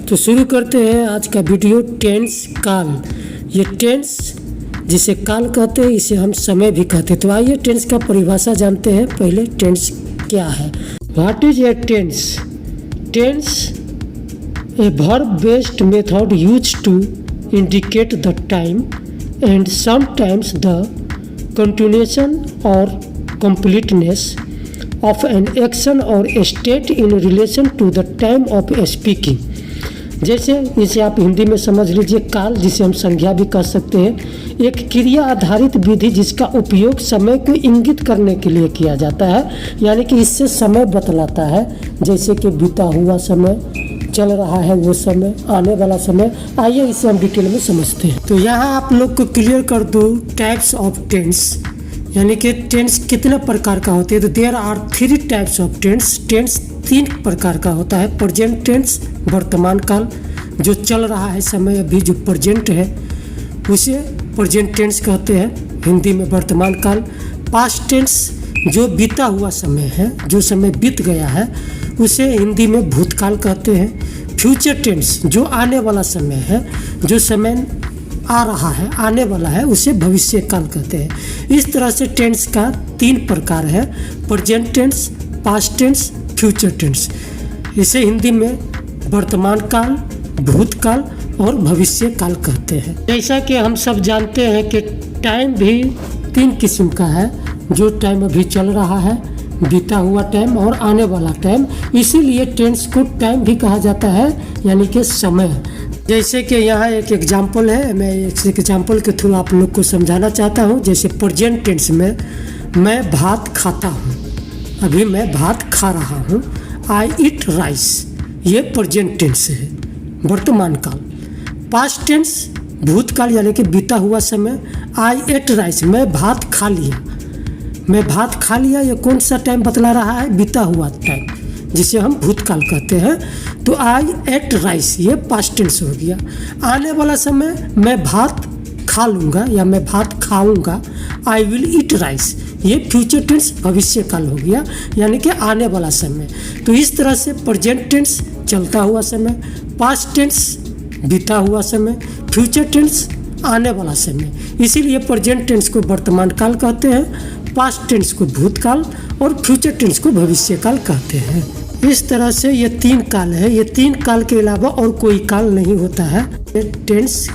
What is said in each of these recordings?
तो शुरू करते हैं आज का वीडियो टेंस काल। ये टेंस जिसे काल कहते हैं इसे हम समय भी कहते हैं। तो आइए टेंस का परिभाषा जानते हैं। पहले टेंस क्या है। What is a tense? Tense a verb based method used to indicate the time and sometimes the continuation और completeness of an action or state in relation to the time of speaking। जैसे इसे आप हिंदी में समझ लीजिए काल, जिसे हम संज्ञा भी कह सकते हैं, एक क्रिया आधारित विधि जिसका उपयोग समय को इंगित करने के लिए किया जाता है, यानी कि इससे समय बतलाता है। जैसे कि बीता हुआ समय, चल रहा है वो समय, आने वाला समय। आइए इसे हम डिटेल में समझते हैं। तो यहाँ आप लोग को क्लियर कर दूँ टाइप्स ऑफ टेंस, यानी कि टेंस कितने प्रकार का होते हैं। तो there are 3 types of tense. Tense 3 प्रकार का होता है। प्रेजेंट टेंस वर्तमान काल, जो चल रहा है समय अभी जो प्रेजेंट है उसे प्रेजेंट टेंस कहते हैं, हिंदी में वर्तमान काल। पास्ट टेंस जो बीता हुआ समय है, जो समय बीत गया है, उसे हिंदी में भूतकाल कहते हैं। फ्यूचर टेंस जो आने वाला समय है, जो समय आ रहा है, आने वाला है, उसे भविष्य काल कहते हैं। इस तरह से टेंस का 3 प्रकार है, present tense, past tense, future tense. इसे हिंदी में वर्तमान काल, भूतकाल और भविष्य काल कहते हैं। जैसा कि हम सब जानते हैं कि टाइम भी 3 किस्म का है, जो टाइम अभी चल रहा है, बीता हुआ टाइम और आने वाला टाइम। इसीलिए टेंस को टाइम भी कहा जाता है, यानी कि समय। जैसे कि यहाँ एक एग्जाम्पल है, मैं इस एग्जाम्पल के थ्रू आप लोग को समझाना चाहता हूँ। जैसे प्रेजेंट टेंस में मैं भात खाता हूँ, अभी मैं भात खा रहा हूँ। आई ईट राइस, ये प्रेजेंट टेंस है, वर्तमान काल। पास्ट टेंस भूतकाल, यानी कि बीता हुआ समय। आई एट राइस, मैं भात खा लिया, मैं भात खा लिया, ये कौन सा टाइम बतला रहा है? बीता हुआ टाइम, जिसे हम भूतकाल कहते हैं। तो आई एट राइस, ये पास्ट टेंस हो गया। आने वाला समय मैं भात खा लूँगा या मैं भात खाऊंगा, आई विल ईट राइस, ये फ्यूचर टेंस भविष्य काल हो गया, यानी कि आने वाला समय। तो इस तरह से प्रेजेंट टेंस चलता हुआ समय, पास्ट टेंस बीता हुआ समय, फ्यूचर टेंस आने वाला समय। इसीलिए प्रेजेंट टेंस को वर्तमान काल कहते हैं, पास्ट टेंस को भूतकाल और फ्यूचर टेंस को भविष्य काल कहते हैं। इस तरह से ये 3 काल है। ये 3 काल के अलावा और कोई काल नहीं होता है। ये टेंस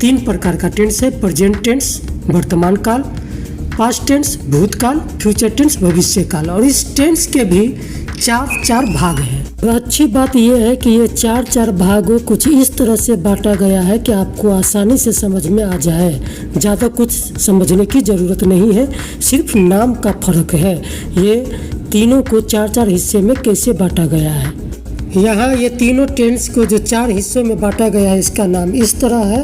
3 प्रकार का टेंस है, प्रेजेंट टेंस वर्तमान काल, पास्ट टेंस भूतकाल, फ्यूचर टेंस भविष्य काल। और इस टेंस के भी 4 भाग हैं। अच्छी बात यह है कि ये 4 भागों कुछ इस तरह से बांटा गया है कि आपको आसानी से समझ में आ जाए। ज़्यादा कुछ समझने की ज़रूरत नहीं है, सिर्फ नाम का फर्क है। ये तीनों को 4 हिस्से में कैसे बांटा गया है। यहाँ ये तीनों टेंस को जो 4 हिस्सों में बांटा गया है, इसका नाम इस तरह है।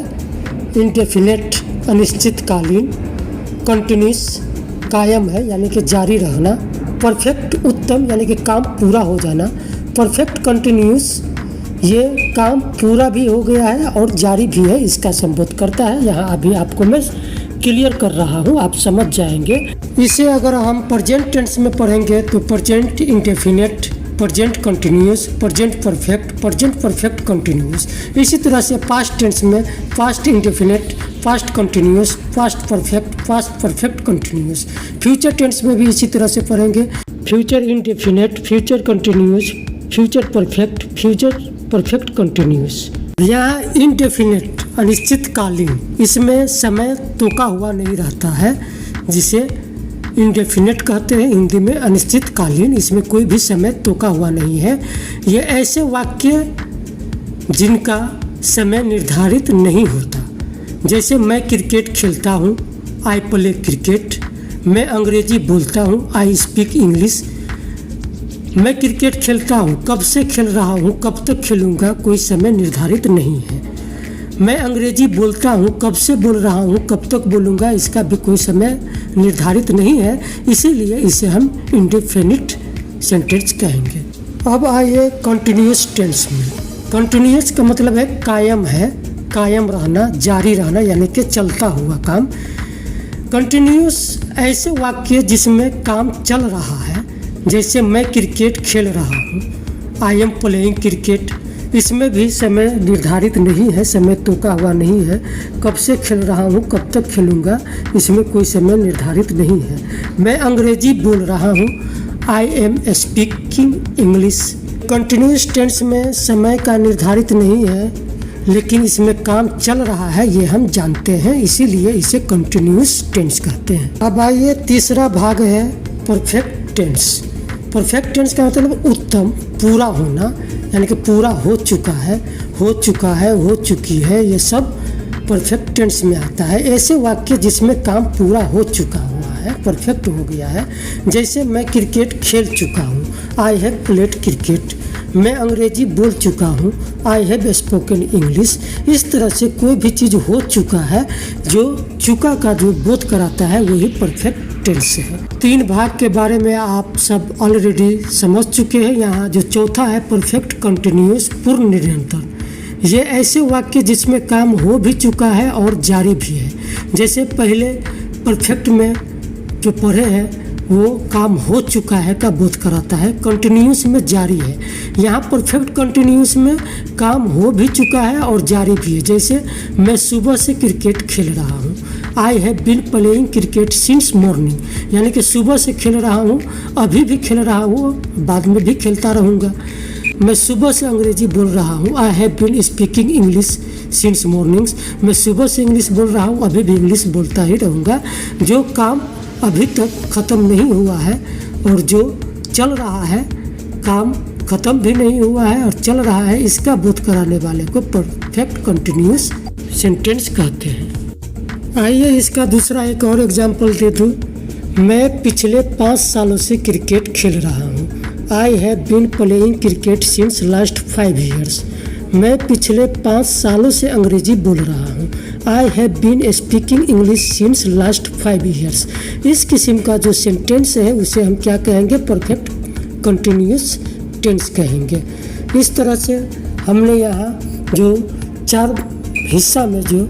इंडेफिनेट अनिश्चितकालीन, कंटिन्यूस कायम है यानी कि जारी रहना, परफेक्ट उत्तम यानी कि काम पूरा हो जाना, परफेक्ट कंटिन्यूस ये काम पूरा भी हो गया है और जारी भी है, इसका संबोध करता है। यहाँ अभी आपको मैं क्लियर कर रहा हूँ, आप समझ जाएंगे। इसे अगर हम प्रेजेंट टेंस में पढ़ेंगे तो present indefinite, present continuous, present perfect continuous. इसी तरह से पास्ट टेंस में past indefinite, past continuous, past perfect continuous. Future tense में भी इसी तरह से पढ़ेंगे, future indefinite, future continuous, future perfect continuous. यहाँ इंडेफिनेट अनिश्चितकालीन, इसमें समय तोका हुआ नहीं रहता है, जिसे इंडेफिनेट कहते हैं हिंदी में, अनिश्चितकालीन। इसमें कोई भी समय तोका हुआ नहीं है। ये ऐसे वाक्य जिनका समय निर्धारित नहीं होता। जैसे मैं क्रिकेट खेलता हूँ, आई प्ले क्रिकेट। मैं अंग्रेजी बोलता हूँ, आई स्पीक इंग्लिश। मैं क्रिकेट खेलता हूँ, कब से खेल रहा हूँ, कब तक खेलूँगा, कोई समय निर्धारित नहीं है। मैं अंग्रेजी बोलता हूँ, कब से बोल रहा हूँ, कब तक बोलूँगा, इसका भी कोई समय निर्धारित नहीं है। इसीलिए इसे हम इंडेफिनिट सेंटेंस कहेंगे। अब आइए कंटिन्यूस टेंस में। कंटिन्यूस का मतलब है कायम है, कायम रहना, जारी रहना, यानी कि चलता हुआ काम। कंटिन्यूस ऐसे वाक्य जिसमें काम चल रहा है, जैसे मैं क्रिकेट खेल रहा हूँ, आई एम प्लेइंग क्रिकेट। इसमें भी समय निर्धारित नहीं है, समय तोका हुआ नहीं है। कब से खेल रहा हूँ, कब तक खेलूँगा, इसमें कोई समय निर्धारित नहीं है। मैं अंग्रेजी बोल रहा हूँ, I am speaking English. Continuous tense में समय का निर्धारित नहीं है, लेकिन इसमें काम चल रहा है, ये हम जानते हैं, इसीलिए इसे कंटिन्यूस टेंस कहते हैं। अब आइए तीसरा भाग है परफेक्ट टेंस। परफेक्ट टेंस का मतलब उत्तम, पूरा होना, यानी कि पूरा हो चुका है, हो चुका है, हो चुकी है, ये सब परफेक्ट टेंस में आता है। ऐसे वाक्य जिसमें काम पूरा हो चुका हुआ है, परफेक्ट हो गया है। जैसे मैं क्रिकेट खेल चुका हूँ, आई हैव प्लेड क्रिकेट। मैं अंग्रेजी बोल चुका हूँ, आई हैव स्पोकन इंग्लिश। इस तरह से कोई भी चीज़ हो चुका है, जो चुका का जो बोध कराता है, वही परफेक्ट टेंस है। 3 भाग के बारे में आप सब ऑलरेडी समझ चुके हैं। यहाँ जो चौथा है परफेक्ट कंटिन्यूस, पूर्ण निरंतर। ये ऐसे वाक्य जिसमें काम हो भी चुका है और जारी भी है। जैसे पहले परफेक्ट में जो पढ़े हैं वो काम हो चुका है का बोध कराता है, कंटिन्यूस में जारी है। यहाँ परफेक्ट कंटिन्यूस में काम हो भी चुका है और जारी भी है। जैसे मैं सुबह से क्रिकेट खेल रहा हूँ, I have been playing cricket since morning, यानी कि सुबह से खेल रहा हूँ, अभी भी खेल रहा हूँ, बाद में भी खेलता रहूँगा। मैं सुबह से अंग्रेजी बोल रहा हूँ, I have been speaking English since mornings. मैं सुबह से इंग्लिश बोल रहा हूँ, अभी भी इंग्लिश बोलता ही रहूँगा। जो काम अभी तक ख़त्म नहीं हुआ है और जो चल रहा है, काम ख़त्म भी नहीं हुआ है और चल रहा है, इसका बोध कराने वाले को परफेक्ट कंटिन्यूस सेंटेंस कहते हैं। आइए इसका दूसरा एक और एग्जांपल दे दूँ। मैं पिछले 5 सालों से क्रिकेट खेल रहा हूँ, I have been playing cricket since last 5 years. मैं पिछले 5 सालों से अंग्रेजी बोल रहा हूँ, I have been speaking English since last 5 years. इस किस्म का जो सेंटेंस है उसे हम क्या कहेंगे, परफेक्ट कंटिन्यूस टेंस कहेंगे। इस तरह से हमने यहाँ जो 4 हिस्सा में जो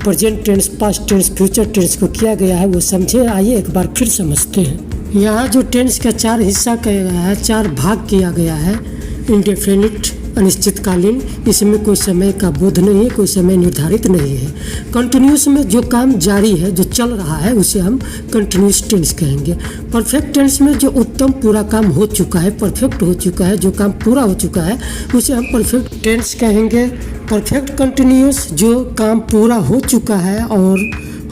present tense, past tense, future tense को किया गया है वो समझे। आइए एक बार फिर समझते हैं। यहाँ जो टेंस का 4 हिस्सा किया गया है, 4 भाग किया गया है। इंडेफिनिट, अनिश्चितकालीन, इसमें कोई समय का बोध नहीं है, कोई समय निर्धारित नहीं है। कंटिन्यूस में जो काम जारी है, जो चल रहा है, उसे हम कंटिन्यूस टेंस कहेंगे। परफेक्ट टेंस में जो उत्तम, पूरा काम हो चुका है, परफेक्ट हो चुका है, जो काम पूरा हो चुका है, उसे हम परफेक्ट टेंस कहेंगे। परफेक्ट कंटिन्यूस जो काम पूरा हो चुका है और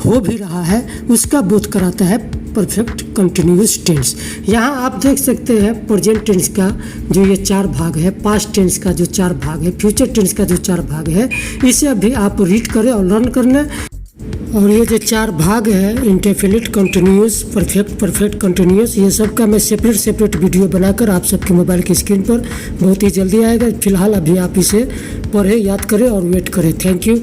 हो भी रहा है, उसका बोध कराता है परफेक्ट कंटिन्यूस टेंस। यहाँ आप देख सकते हैं प्रेजेंट टेंस का जो ये 4 भाग है, पास्ट टेंस का जो 4 भाग है, फ्यूचर टेंस का जो 4 भाग है, इसे अभी आप रीड करें और लर्न करना। और ये जो 4 भाग है, इंडेफिनिट, कंटिन्यूस, परफेक्ट कंटिन्यूस, ये सब का मैं सेपरेट वीडियो बनाकर आप सबके मोबाइल की स्क्रीन पर बहुत ही जल्दी आएगा। फिलहाल अभी आप इसे पढ़ें, याद करें और वेट करें। Thank you.